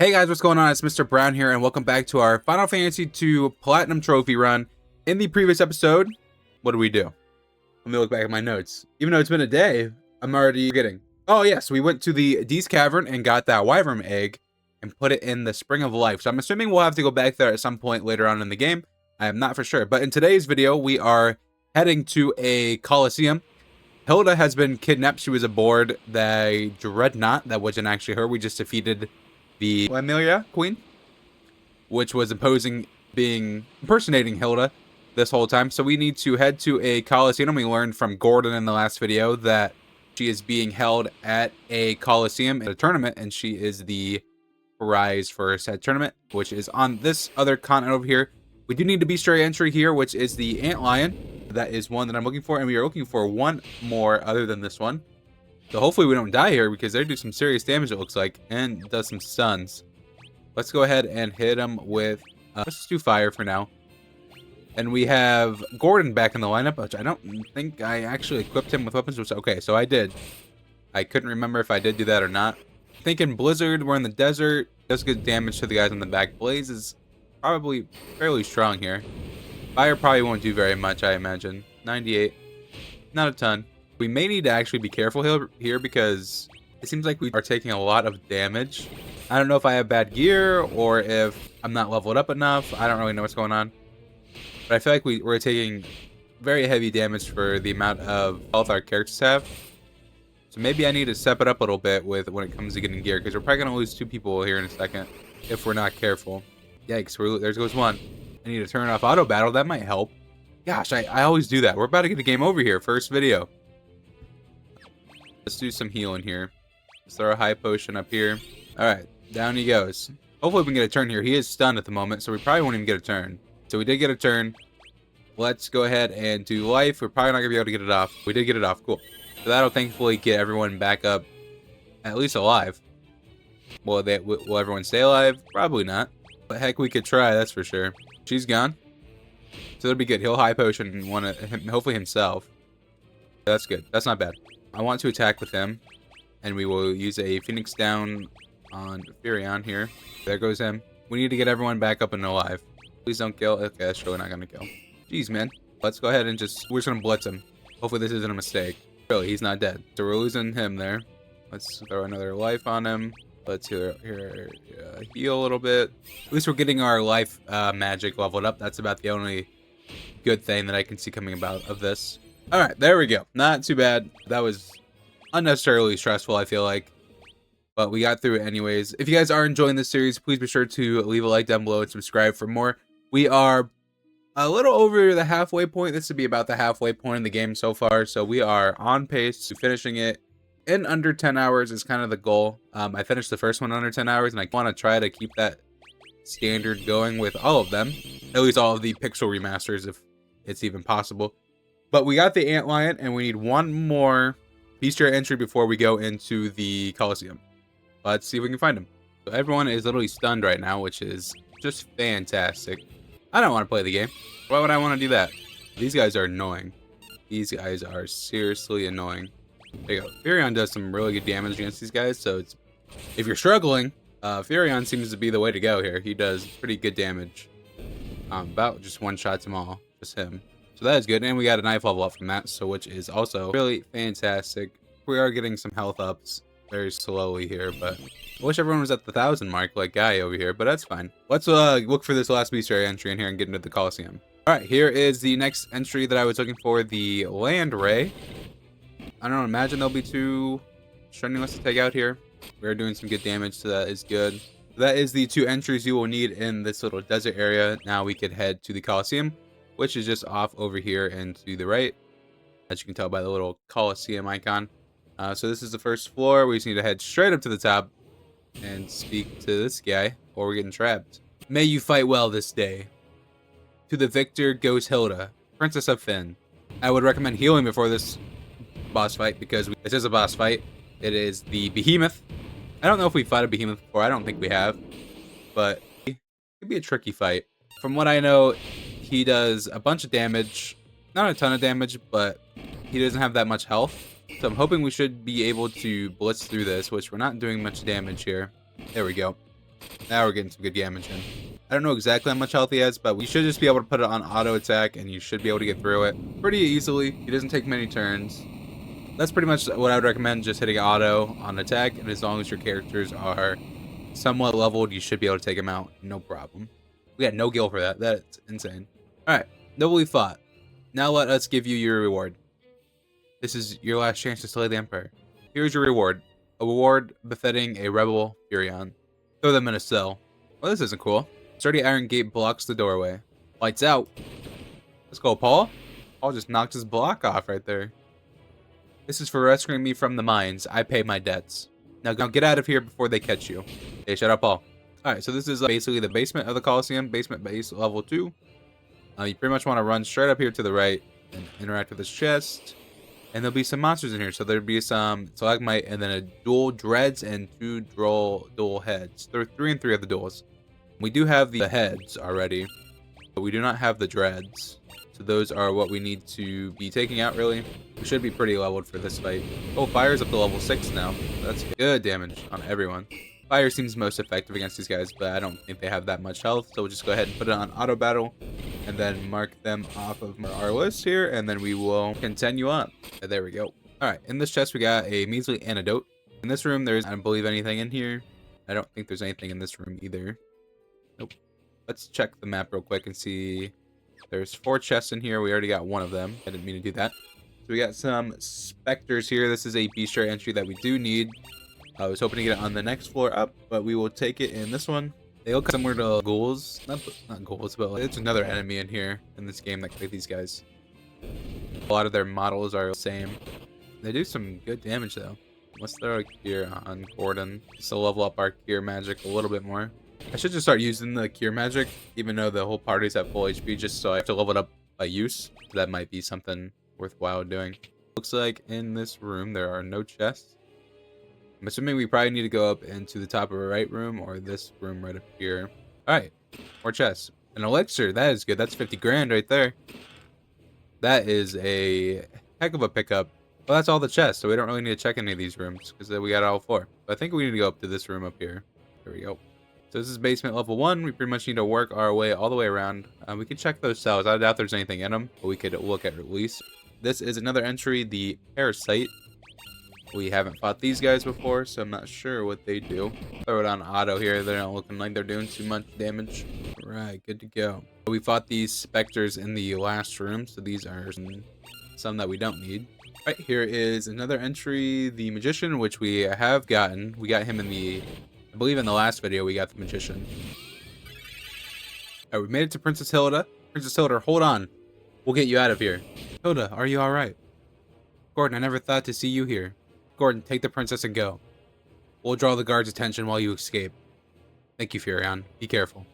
Hey guys, what's going on? It's Mrbrown here, and welcome back to our Final Fantasy II Platinum Trophy run. In the previous episode, what did we do? Let me look back at my notes. Even though it's been a day, I'm already forgetting. Oh yes, we went to the Dee's Cavern and got that Wyvern egg and put it in the Spring of Life. So I'm assuming we'll have to go back there at some point later on in the game. I am not for sure. But in today's video, we are heading to a Coliseum. Hilda has been kidnapped. She was aboard the Dreadnought. That wasn't actually her. We just defeated the Amelia Queen, which was impersonating Hilda this whole time. So we need to head to a Coliseum. We learned from Gordon in the last video that she is being held at a Coliseum at a tournament, and she is the prize for said tournament, which is on this other continent over here. We do need a bestiary entry here, which is the Antlion. That is one that I'm looking for, and we are looking for one more other than this one. So hopefully we don't die here, because they do some serious damage, it looks like, and does some stuns. Let's go ahead and hit him with, let's just do fire for now. And we have Gordon back in the lineup, which I don't think I actually equipped him with weapons, which, okay, so I did. I couldn't remember if I did do that or not. Thinking Blizzard, we're in the desert, does good damage to the guys on the back. Blaze is probably fairly strong here. Fire probably won't do very much, I imagine. 98, not a ton. We may need to actually be careful here because it seems like we are taking a lot of damage. I don't know if I have bad gear or if I'm not leveled up enough. I don't really know what's going on. But I feel like we're taking very heavy damage for the amount of health our characters have. So maybe I need to step it up a little bit when it comes to getting gear, because we're probably going to lose 2 people here in a second if we're not careful. Yikes, there goes one. I need to turn off auto battle. That might help. Gosh, I always do that. We're about to get a game over here. First video. Let's do some healing here. Let's throw a high potion up here. Alright, down he goes. Hopefully we can get a turn here. He is stunned at the moment, so we probably won't even get a turn. So we did get a turn. Let's go ahead and do life. We're probably not going to be able to get it off. We did get it off. Cool. So that'll thankfully get everyone back up, at least alive. Will everyone stay alive? Probably not. But heck, we could try, that's for sure. She's gone. So that'll be good. He'll high potion hopefully himself. That's good. That's not bad. I want to attack with him, and we will use a Phoenix down on Furion here. There goes him. We need to get everyone back up and alive. Please don't kill. Okay, that's really not going to kill. Jeez, man. Let's go ahead and we're just going to blitz him. Hopefully this isn't a mistake. Really, he's not dead. So we're losing him there. Let's throw another life on him. Let's heal a little bit. At least we're getting our life magic leveled up. That's about the only good thing that I can see coming about of this. Alright, there we go. Not too bad. That was unnecessarily stressful, I feel like. But we got through it anyways. If you guys are enjoying this series, please be sure to leave a like down below and subscribe for more. We are a little over the halfway point. This would be about the halfway point in the game so far. So we are on pace to finishing it in under 10 hours is kind of the goal. I finished the first one under 10 hours, and I want to try to keep that standard going with all of them. At least all of the pixel remasters, if it's even possible. But we got the Antlion, and we need one more bestiary entry before we go into the Coliseum. Let's see if we can find him. So everyone is literally stunned right now, which is just fantastic. I don't want to play the game. Why would I want to do that? These guys are annoying. These guys are seriously annoying. There you go. Furion does some really good damage against these guys, so if you're struggling, Furion seems to be the way to go here. He does pretty good damage. About just one-shots them all. Just him. So that is good, and we got a knife level up from that, which is also really fantastic. We are getting some health ups very slowly here, but I wish everyone was at the 1,000 mark like Guy over here, but that's fine. Let's look for this last bestiary entry in here and get into the Coliseum. Alright, here is the next entry that I was looking for, the Land Ray. I don't imagine they'll be too strenuous to take out here. We're doing some good damage, so that is good. That is the 2 entries you will need in this little desert area. Now we could head to the Coliseum, which is just off over here and to the right, as you can tell by the little Coliseum icon. So this is the first floor. We just need to head straight up to the top and speak to this guy, or we're getting trapped. May you fight well this day. To the victor goes Hilda, Princess of Finn. I would recommend healing before this boss fight, because this is a boss fight. It is the Behemoth. I don't know if we fought a Behemoth before. I don't think we have, but it could be a tricky fight. From what I know, he does a bunch of damage. Not a ton of damage, but he doesn't have that much health. So I'm hoping we should be able to blitz through this, which we're not doing much damage here. There we go. Now we're getting some good damage in. I don't know exactly how much health he has, but we should just be able to put it on auto attack, and you should be able to get through it pretty easily. He doesn't take many turns. That's pretty much what I would recommend, just hitting auto on attack, and as long as your characters are somewhat leveled, you should be able to take him out, no problem. We got no gil for that. That's insane. Alright, nobly fought. Now let us give you your reward. This is your last chance to slay the Emperor. Here's your reward. A reward befitting a rebel Furion. Throw them in a cell. Well, this isn't cool. Sturdy iron gate blocks the doorway. Lights out. Let's go, Paul. Paul just knocked his block off right there. This is for rescuing me from the mines. I pay my debts. Now get out of here before they catch you. Hey, shut up, Paul. Alright, so this is basically the basement of the Coliseum. Basement base level 2. You pretty much want to run straight up here to the right and interact with this chest. And there'll be some monsters in here. So there'll be some stalagmite and then a dual dreads and 2 dual heads. There are 3 and 3 of the duels. We do have the heads already, but we do not have the dreads. So those are what we need to be taking out, really. We should be pretty leveled for this fight. Oh, fire's up to level 6 now. That's good damage on everyone. Fire seems most effective against these guys, but I don't think they have that much health. So we'll just go ahead and put it on auto battle and then mark them off of our list here. And then we will continue on. There we go. All right, in this chest, we got a measly antidote. In this room, I don't believe anything in here. I don't think there's anything in this room either. Nope. Let's check the map real quick and see. There's 4 chests in here. We already got 1 of them. I didn't mean to do that. So we got some specters here. This is a bestiary entry that we do need. I was hoping to get it on the next floor up, but we will take it in this one. They look similar to ghouls. Not ghouls, but it's another enemy in here in this game that fight these guys. A lot of their models are the same. They do some good damage though. Let's throw a cure on Gordon just to level up our cure magic a little bit more. I should just start using the cure magic, even though the whole party's at full HP, just so I have to level it up by use. That might be something worthwhile doing. Looks like in this room there are no chests. I'm assuming we probably need to go up into the top of our right room or this room right up here. Alright, more chests. An elixir, that is good. That's 50 grand right there. That is a heck of a pickup. Well, that's all the chests, so we don't really need to check any of these rooms because we got all 4. But I think we need to go up to this room up here. There we go. So this is basement level 1. We pretty much need to work our way all the way around. We can check those cells. I doubt there's anything in them, but we could look at release. This is another entry, the Parasite. We haven't fought these guys before, so I'm not sure what they do. Throw it on auto here. They're not looking like they're doing too much damage. Right, good to go. We fought these specters in the last room, so these are some that we don't need. Right, here is another entry, the Magician, which we have gotten. We got him in the, I believe in the last video, we got the Magician. All right, we made it to Princess Hilda. Princess Hilda, hold on. We'll get you out of here. Hilda, are you all right? Gordon, I never thought to see you here. Gordon, take the princess and go. We'll draw the guard's attention while you escape. Thank you, Furion. Be careful.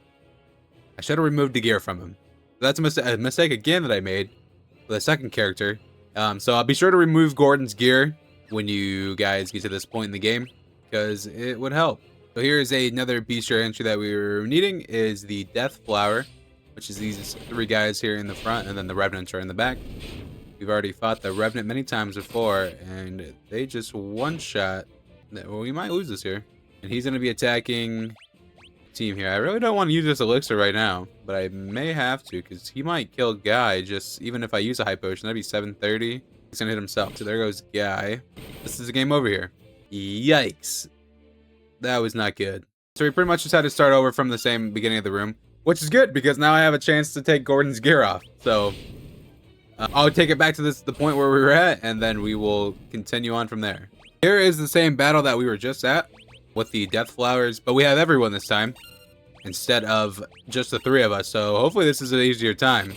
I should have removed the gear from him. That's a mistake again that I made with the second character. So I'll be sure to remove Gordon's gear when you guys get to this point in the game, because it would help. So here is another bestiary entry that we were needing, is the Death Flower, which is these 3 guys here in the front, and then the Revenants are in the back. We've already fought the Revenant many times before, and they just one-shot. Well, we might lose this here. And he's going to be attacking team here. I really don't want to use this elixir right now, but I may have to, because he might kill Guy, just even if I use a high potion. That'd be 730. He's going to hit himself. So there goes Guy. This is a game over here. Yikes. That was not good. So we pretty much just had to start over from the same beginning of the room, which is good, because now I have a chance to take Gordon's gear off. So I'll take it back to the point where we were at, and then we will continue on from there. Here is the same battle that we were just at with the Death Flowers, but we have everyone this time instead of just the 3 of us. So hopefully this is an easier time.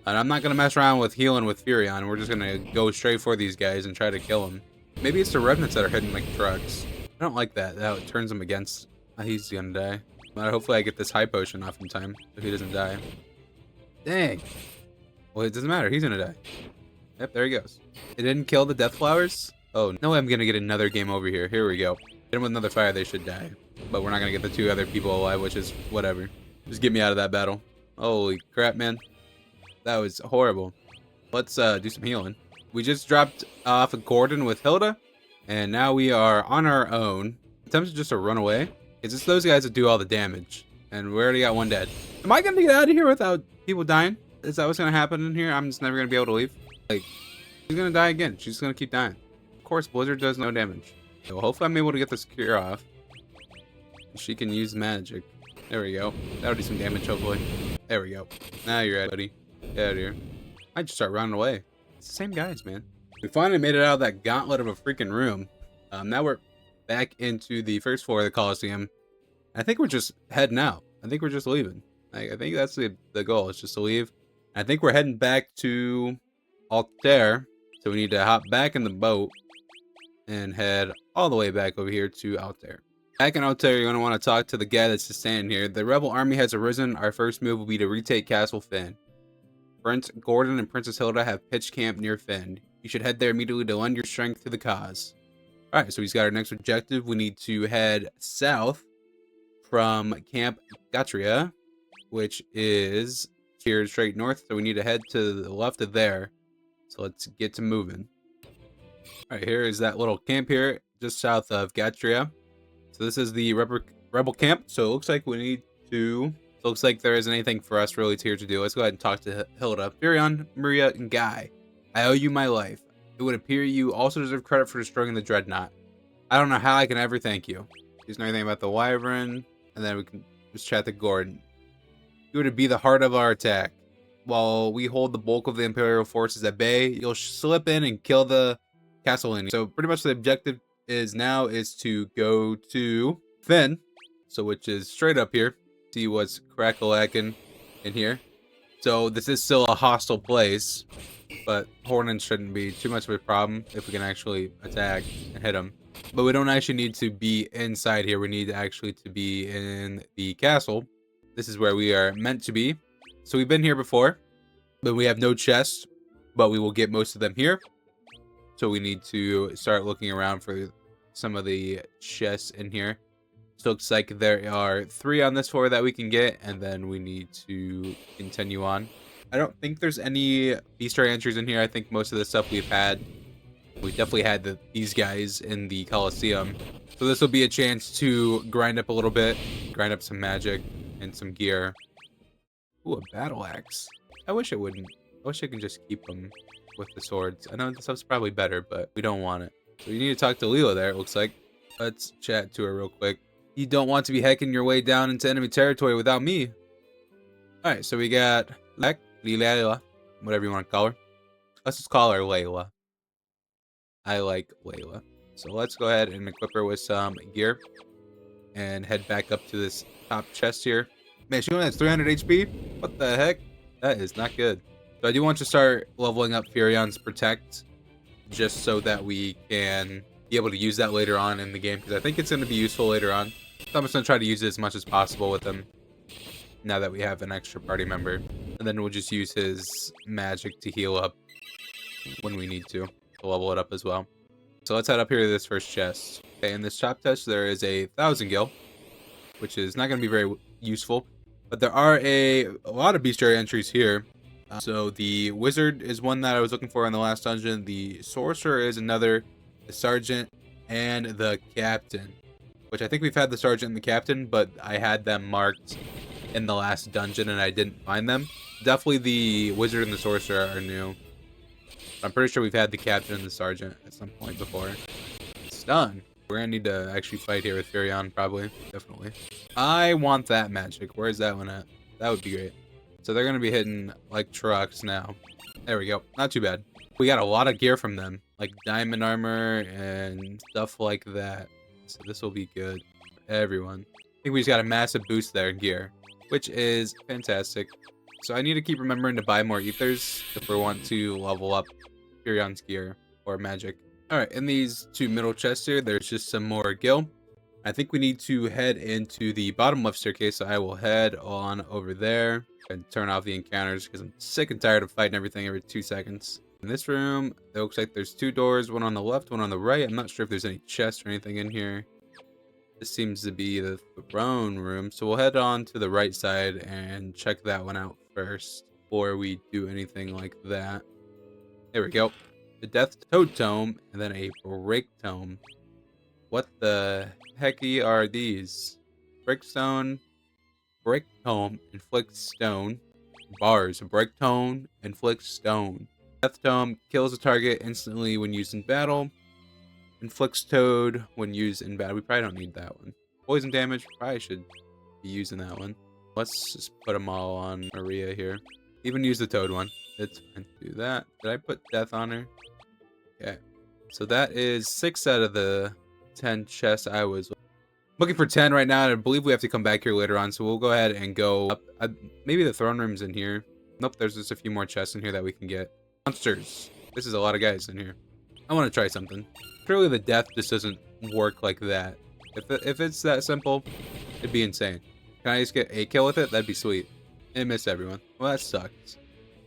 And I'm not going to mess around with healing with Furion. We're just going to go straight for these guys and try to kill them. Maybe it's the Revenants that are hitting like trucks. I don't like that. That turns him against. He's going to die. But hopefully I get this high potion off in time so he doesn't die. Dang. Well, it doesn't matter. He's gonna die. Yep, there he goes. It didn't kill the Death Flowers? Oh, no, I'm gonna get another game over here. Here we go. Hit him with another fire, they should die. But we're not gonna get the 2 other people alive, which is whatever. Just get me out of that battle. Holy crap, man. That was horrible. Let's do some healing. We just dropped off a Gordon with Hilda, and now we are on our own. Attempts just to run away. It's just those guys that do all the damage. And we already got one dead. Am I gonna get out of here without people dying? Is that what's gonna happen in here? I'm just never gonna be able to leave? Like, she's gonna die again. She's gonna keep dying. Of course, Blizzard does no damage. So hopefully I'm able to get this cure off. She can use magic. There we go. That'll do some damage, hopefully. There we go. Now you're out, buddy. Get out of here. I just start running away. It's the same guys, man. We finally made it out of that gauntlet of a freaking room. Now we're back into the first floor of the Coliseum. I think we're just heading out. I think we're just leaving. I think that's the goal. It's just to leave. I think we're heading back to Altair. So we need to hop back in the boat and head all the way back over here to Altair. Back in Altair, you're going to want to talk to the guy that's just standing here. The rebel army has arisen. Our first move will be to retake Castle Finn. Prince Gordon and Princess Hilda have pitched camp near Finn. You should head there immediately to lend your strength to the cause. Alright, so he's got our next objective. We need to head south from Camp Gatria, which is here straight north. So we need to head to the left of there. So let's get to moving. Alright, here is that little camp here, just south of Gatria. So this is the rebel camp. So it looks like we need to... It looks like there isn't anything for us really here to do. Let's go ahead and talk to Hilda. Furion, Maria, and Guy. I owe you my life. It would appear you also deserve credit for destroying the Dreadnought. I don't know how I can ever thank you. There's no anything about the Wyvern. And then we can just chat to Gordon. You were to be the heart of our attack. While we hold the bulk of the Imperial forces at bay, you'll slip in and kill the Castellani. So pretty much the objective is to go to Finn. So which is straight up here. See what's crack-a-lackin' in here. So this is still a hostile place, but Hornin shouldn't be too much of a problem if we can actually attack and hit them. But we don't actually need to be inside here. We need actually to be in the castle. This is where we are meant to be. So we've been here before, but we have no chests, but we will get most of them here. So we need to start looking around for some of the chests in here. So it looks like there are 3 on this floor that we can get, and then we need to continue on. I don't think there's any bestiary entries in here. I think most of the stuff we've had, we definitely had these guys in the Coliseum. So this will be a chance to grind up a little bit, grind up some magic and some gear. Ooh, a battle axe. I wish it wouldn't. I wish I could just keep them with the swords. I know this stuff's probably better, but we don't want it. So you need to talk to Leela there, it looks like. Let's chat to her real quick. You don't want to be hacking your way down into enemy territory without me. Alright, so we got Leila, whatever you want to call her. Let's just call her Layla. I like Layla. So let's go ahead and equip her with some gear. And head back up to this top chest here. Man, she only has 300 HP? What the heck? That is not good. So I do want to start leveling up Furion's Protect. Just so that we can be able to use that later on in the game. Because I think it's going to be useful later on. So I'm just going to try to use it as much as possible with him. Now that we have an extra party member. And then we'll just use his magic to heal up when we need to level it up as well. So let's head up here to this first chest. Okay, in this top chest there is a 1000 gil, which is not going to be very useful. But there are a lot of bestiary entries here. So the wizard is one that I was looking for in the last dungeon. The sorcerer is another. The sergeant and the captain, which I think we've had the sergeant and the captain, but I had them marked in the last dungeon and I didn't find them. Definitely the wizard and the sorcerer are new. I'm pretty sure we've had the captain and the sergeant at some point before. Stun. We're gonna need to actually fight here with Furion, probably. Definitely. I want that magic. Where's that one at? That would be great. So they're gonna be hitting like trucks now. There we go. Not too bad. We got a lot of gear from them, like diamond armor and stuff like that. So this will be good for everyone. I think we just got a massive boost there in gear, which is fantastic. So I need to keep remembering to buy more ethers if we want to level up Furion's gear or magic. Alright, in these 2 middle chests here, there's just some more gil. I think we need to head into the bottom left staircase, so I will head on over there and turn off the encounters because I'm sick and tired of fighting everything every 2 seconds. In this room, it looks like there's 2 doors, one on the left, one on the right. I'm not sure if there's any chests or anything in here. This seems to be the throne room, so we'll head on to the right side and check that one out first before we do anything like that. There we go. The Death Toad Tome, and then a Break Tome. What the hecky are these? Brickstone. Brick tome. Inflict stone. Bars. Brick tome. Inflict stone. Death tome. Kills a target instantly when used in battle. Inflicts toad when used in battle. We probably don't need that one. Poison damage. Probably should be using that one. Let's just put them all on Maria here. Even use the toad one. It's fine to do that. Did I put death on her? Okay. So that is 6 out of the 10 chests I was looking for 10 right now. And I believe we have to come back here later on. So we'll go ahead and go up. Maybe the throne room's in here. Nope, there's just a few more chests in here that we can get. Monsters. This is a lot of guys in here. I want to try something. Surely the death just doesn't work like that. If it's that simple, it'd be insane. Can I just get a kill with it? That'd be sweet. And miss everyone. Well, that sucks.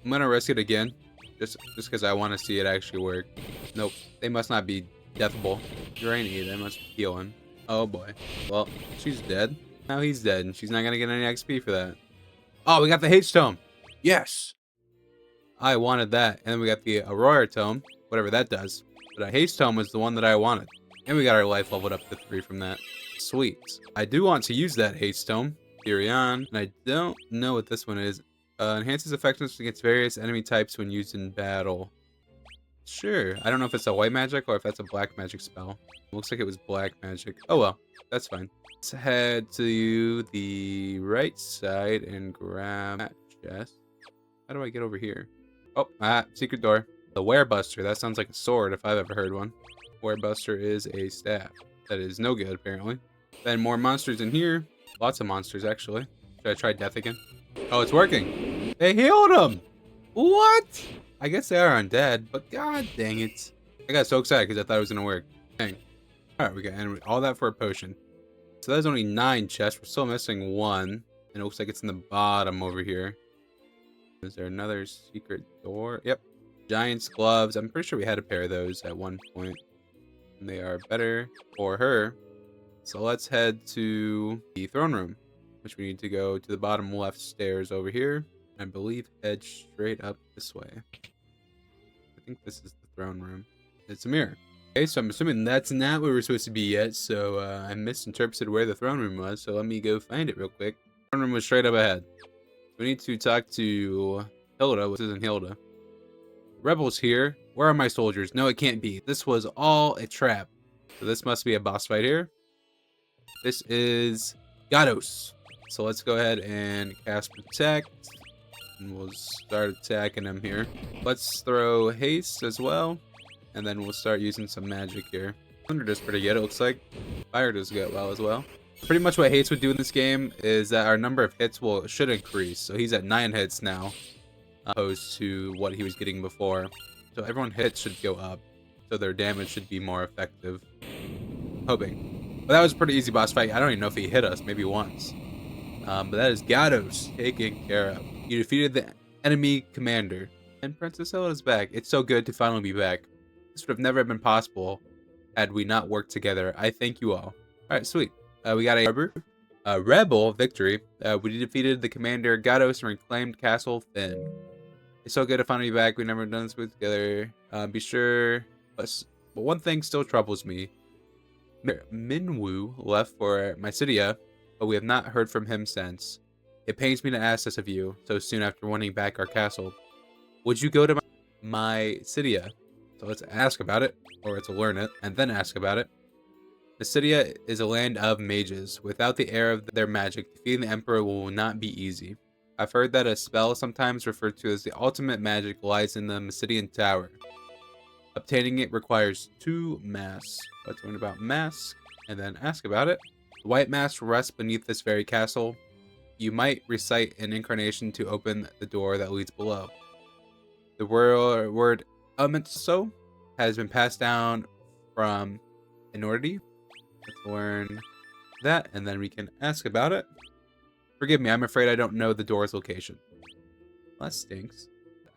I'm gonna risk it again, just because I want to see it actually work. Nope, they must not be deathable. Drainy, they must be healing. Oh boy. Well, she's dead. Now he's dead, and she's not gonna get any XP for that. Oh, we got the Hate Tome. Yes. I wanted that, and then we got the Aurora Tome, whatever that does. But a Haste Tome was the one that I wanted, and we got our life leveled up to 3 from that. Sweet. I do want to use that Haste Tome. Furion, and I don't know what this one is. Enhances effectiveness against various enemy types when used in battle. Sure. I don't know if it's a white magic or if that's a black magic spell. Looks like it was black magic. Oh well, that's fine. Let's head to the right side and grab that chest. How do I get over here? Oh, secret door. The Werebuster. That sounds like a sword if I've ever heard one. Werebuster is a staff. That is no good, apparently. Then more monsters in here. Lots of monsters, actually. Should I try death again? Oh, it's working. They healed him. What? I guess they are undead, but god dang it. I got so excited because I thought it was going to work. Dang. All right, we got all that for a potion. So there's only 9 chests. We're still missing 1. And it looks like it's in the bottom over here. Is there another secret door? Yep. Giant's gloves. I'm pretty sure we had a pair of those at one point. And they are better for her. So let's head to the throne room, which we need to go to the bottom left stairs over here. I believe head straight up this way. I think this is the throne room. It's a mirror. Okay, so I'm assuming that's not where we're supposed to be yet. So I misinterpreted where the throne room was. So let me go find it real quick. The throne room was straight up ahead. We need to talk to Hilda. This isn't Hilda. Rebels here. Where are my soldiers? No, it can't be. This was all a trap. So this must be a boss fight here. This is Gatos. So let's go ahead and cast Protect. And we'll start attacking him here. Let's throw Haste as well. And then we'll start using some magic here. Thunder does pretty good, it looks like. Fire does get well as well. Pretty much what Haste would do in this game is that our number of hits should increase. So he's at 9 hits now, opposed to what he was getting before. So everyone's hits should go up. So their damage should be more effective. Hoping. But that was a pretty easy boss fight. I don't even know if he hit us, maybe once. But that is Gatos taken care of. You defeated the enemy commander. And Princess Hilda's back. It's so good to finally be back. This would have never been possible had we not worked together. I thank you all. Alright, sweet. We got a rebel victory. We defeated the commander Gatos and reclaimed Castle Finn. It's so good to finally be back. We've never done this together. Be sure. But one thing still troubles me. Minwoo left for Mysidia, but we have not heard from him since. It pains me to ask this of you so soon after winning back our castle. Would you go to Mysidia? So let's ask about it, or let's learn it, and then ask about it. Mysidia is a land of mages. Without the air of their magic, defeating the Emperor will not be easy. I've heard that a spell sometimes referred to as the ultimate magic lies in the Mysidian Tower. Obtaining it requires 2 masks. Let's learn about masks, and then ask about it. The white mask rests beneath this very castle. You might recite an incarnation to open the door that leads below. The word Amitso has been passed down from Inordi. Let's learn that, and then we can ask about it. Forgive me, I'm afraid I don't know the door's location. Well, that stinks.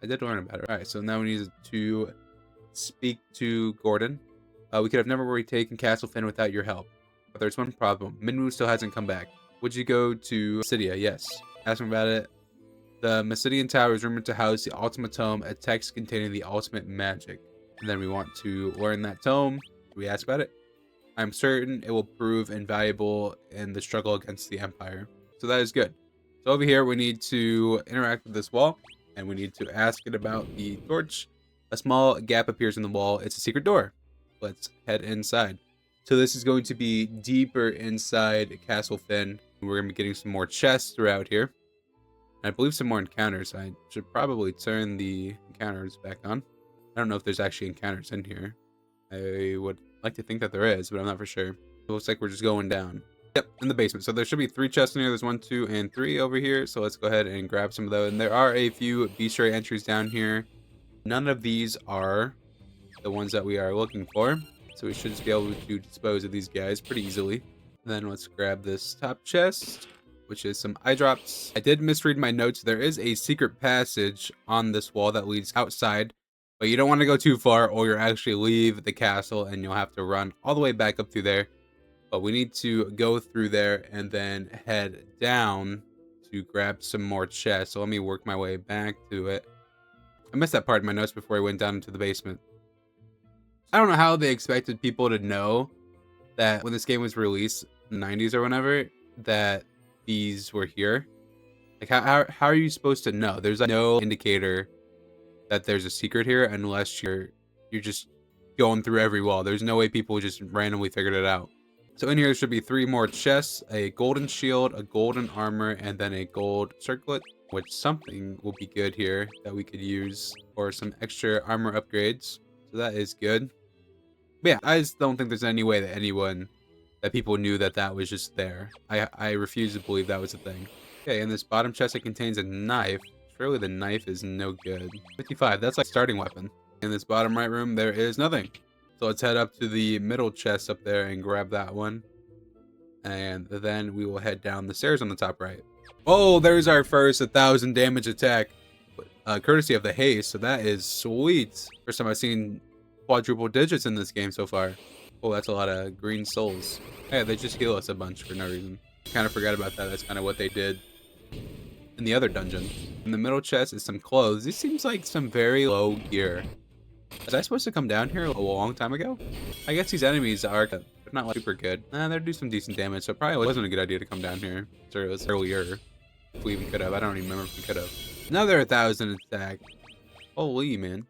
I did learn about it. Alright, so now we need to speak to Gordon. We could have never retaken Castle Finn without your help. But there's one problem. Minwoo still hasn't come back. Would you go to Mysidia? Yes. Ask him about it. The Mysidian Tower is rumored to house the Ultimate Tome, a text containing the ultimate magic. And then we want to learn that tome. Do we ask about it? I'm certain it will prove invaluable in the struggle against the Empire. So that is good. So over here, we need to interact with this wall, and we need to ask it about the torch. A small gap appears in the wall. It's a secret door. Let's head inside. So this is going to be deeper inside Castle Finn. We're going to be getting some more chests throughout here. I believe some more encounters. I should probably turn the encounters back on. I don't know if there's actually encounters in here. I would like to think that there is, but I'm not for sure. It looks like we're just going down. Yep, in the basement. So there should be 3 chests in here. There's 1, 2, and 3 over here. So let's go ahead and grab some of those. And there are a few bestiary entries down here. None of these are the ones that we are looking for. So we should just be able to dispose of these guys pretty easily. Then let's grab this top chest, which is some eye drops. I did misread my notes. There is a secret passage on this wall that leads outside, but you don't want to go too far or you'll actually leave the castle and you'll have to run all the way back up through there. But we need to go through there and then head down to grab some more chests. So let me work my way back to it. I missed that part in my notes before I went down into the basement. I don't know how they expected people to know that when this game was released in the 90s or whenever, that these were here. Like how are you supposed to know? There's like no indicator that there's a secret here unless you're just going through every wall. There's no way people just randomly figured it out. So in here there should be 3 more chests, a golden shield, a golden armor, and then a gold circlet, which something will be good here that we could use for some extra armor upgrades. So that is good. But yeah, I just don't think there's any way that people knew that that was just there. I refuse to believe that was a thing. Okay, in this bottom chest it contains a knife. Surely the knife is no good. 55, that's like starting weapon. In this bottom right room there is nothing. So let's head up to the middle chest up there and grab that one. And then we will head down the stairs on the top right. Oh, there's our first 1,000 damage attack. Courtesy of the haste, so that is sweet. First time I've seen quadruple digits in this game so far. Oh, that's a lot of green souls. Yeah, they just heal us a bunch for no reason. Kind of forgot about that. That's kind of what they did in the other dungeon. In the middle chest is some clothes. This seems like some very low gear. Was I supposed to come down here a long time ago? I guess these enemies are not like super good. They do some decent damage, so it probably wasn't a good idea to come down here. So it was earlier. If we even could have. I don't even remember if we could have. Another 1,000 attack. Holy man.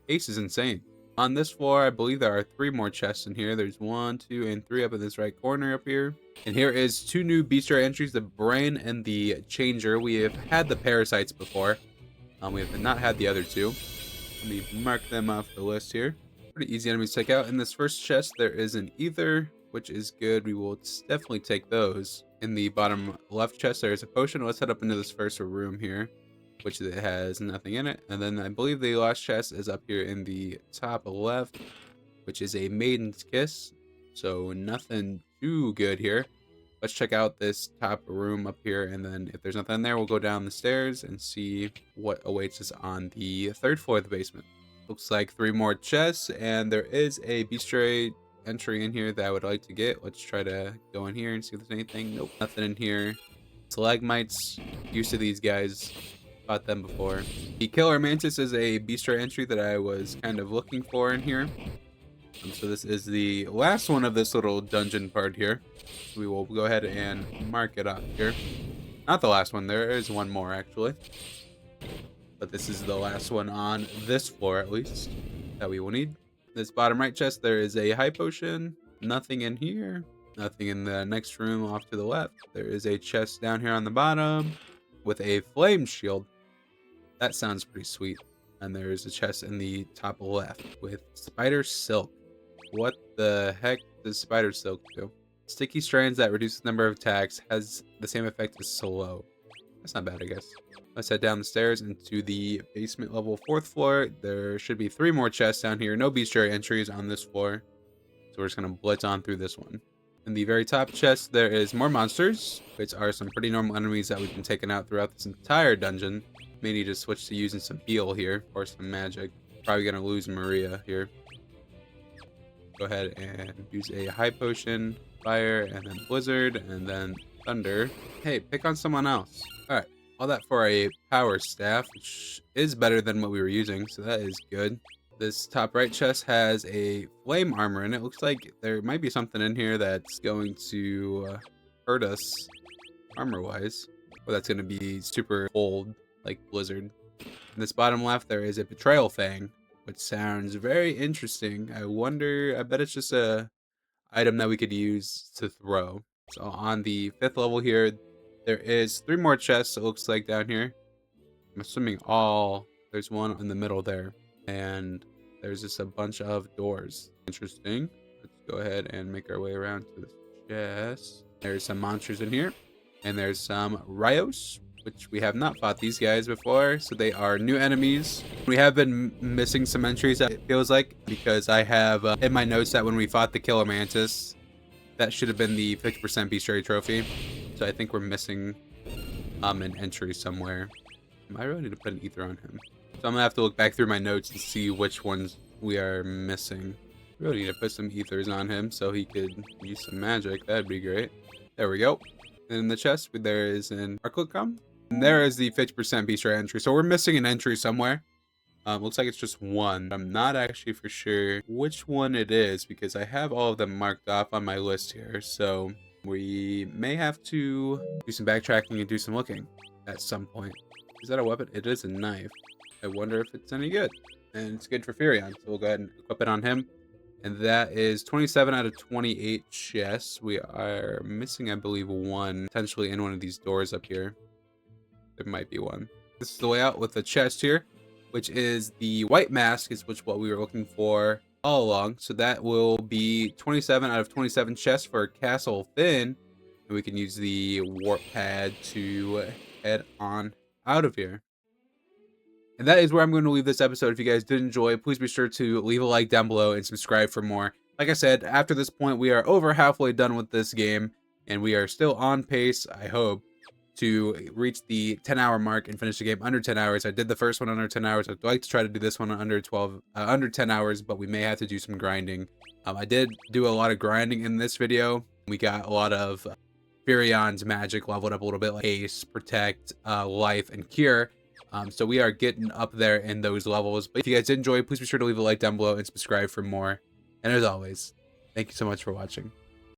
Ace is insane. On this floor, I believe there are 3 more chests in here. There's 1, 2, and 3 up in this right corner up here. And here is 2 new bestiary entries, the Brain and the Changer. We have had the Parasites before. We have not had the other 2. Let me mark them off the list here. Pretty easy enemies to take out. In this first chest, there is an Ether, which is good. We will definitely take those. In the bottom left chest, there is a potion. Let's head up into this first room here, which it has nothing in it. And then I believe the last chest is up here in the top left, which is a Maiden's Kiss. So nothing too good here. Let's check out this top room up here, and then if there's nothing in there, we'll go down the stairs and see what awaits us on the 3rd floor of the basement. Looks like 3 more chests, and there is a bestiary entry in here that I would like to get. Let's try to go in here and see if there's anything. Nope, nothing in here. Stalagmites, used to these guys. Fought them before. The Killer Mantis is a bestiary entry that I was kind of looking for in here. So this is the last one of this little dungeon part here. We will go ahead and mark it up here. Not the last one, there is one more actually. But this is the last one on this floor at least that we will need. This bottom right chest, there is a high potion. Nothing in here. Nothing in the next room off to the left. There is a chest down here on the bottom with a flame shield. That sounds pretty sweet. And there is a chest in the top left with spider silk. What the heck does spider silk do? Sticky strands that reduce the number of attacks, has the same effect as slow. That's not bad, I guess. Let's head down the stairs into the basement level 4th floor. There should be 3 more chests down here. No bestiary entries on this floor. So we're just going to blitz on through this one. In the very top chest, there is more monsters, which are some pretty normal enemies that we've been taking out throughout this entire dungeon. May need to switch to using some heal here, or some magic. Probably going to lose Maria here. Go ahead and use a high potion, fire, and then blizzard, and then thunder. Hey, pick on someone else. Alright, all that for a power staff, which is better than what we were using, so that is good. This top right chest has a flame armor in it. Looks like there might be something in here that's going to hurt us armor-wise. Or that's going to be super cold, like Blizzard. In this bottom left, there is a Betrayal Fang, which sounds very interesting. I bet it's just a item that we could use to throw. So on the 5th level here, there is 3 more chests, it looks like, down here. I'm assuming there's one in the middle there. And there's just a bunch of doors. Interesting. Let's go ahead and make our way around to this chest. There's some monsters in here. And there's some Ryos, which we have not fought these guys before, so they are new enemies. We have been missing some entries, it feels like, because I have in my notes that when we fought the Killer Mantis, that should have been the 50% Bestiary trophy. So I think we're missing an entry somewhere. I really need to put an ether on him. So I'm gonna have to look back through my notes and see which ones we are missing. Really need to put some ethers on him so he could use some magic. That'd be great. There we go. In the chest, there is an Arclicum. And there is the 50% Bestiary entry. So we're missing an entry somewhere. Looks like it's just one. I'm not actually for sure which one it is because I have all of them marked off on my list here. So we may have to do some backtracking and do some looking at some point. Is that a weapon? It is a knife. I wonder if it's any good. And it's good for Furion. So we'll go ahead and equip it on him. And that is 27 out of 28 chests. We are missing, I believe, one potentially in one of these doors up here. There might be one. This is the layout with the chest here, which is the white mask, is what we were looking for all along. So that will be 27 out of 27 chests for Castle Finn. And we can use the warp pad to head on out of here. And that is where I'm going to leave this episode. If you guys did enjoy, please be sure to leave a like down below and subscribe for more. Like I said, after this point, we are over halfway done with this game, and we are still on pace, I hope, to reach the 10-hour mark and finish the game under 10 hours. I did the first one under 10 hours. I'd like to try to do this one under 10 hours, but we may have to do some grinding. I did do a lot of grinding in this video. We got a lot of Furion's magic leveled up a little bit, like Haste, Protect, Life, and Cure. So we are getting up there in those levels. But if you guys did enjoy, please be sure to leave a like down below and subscribe for more. And as always, thank you so much for watching.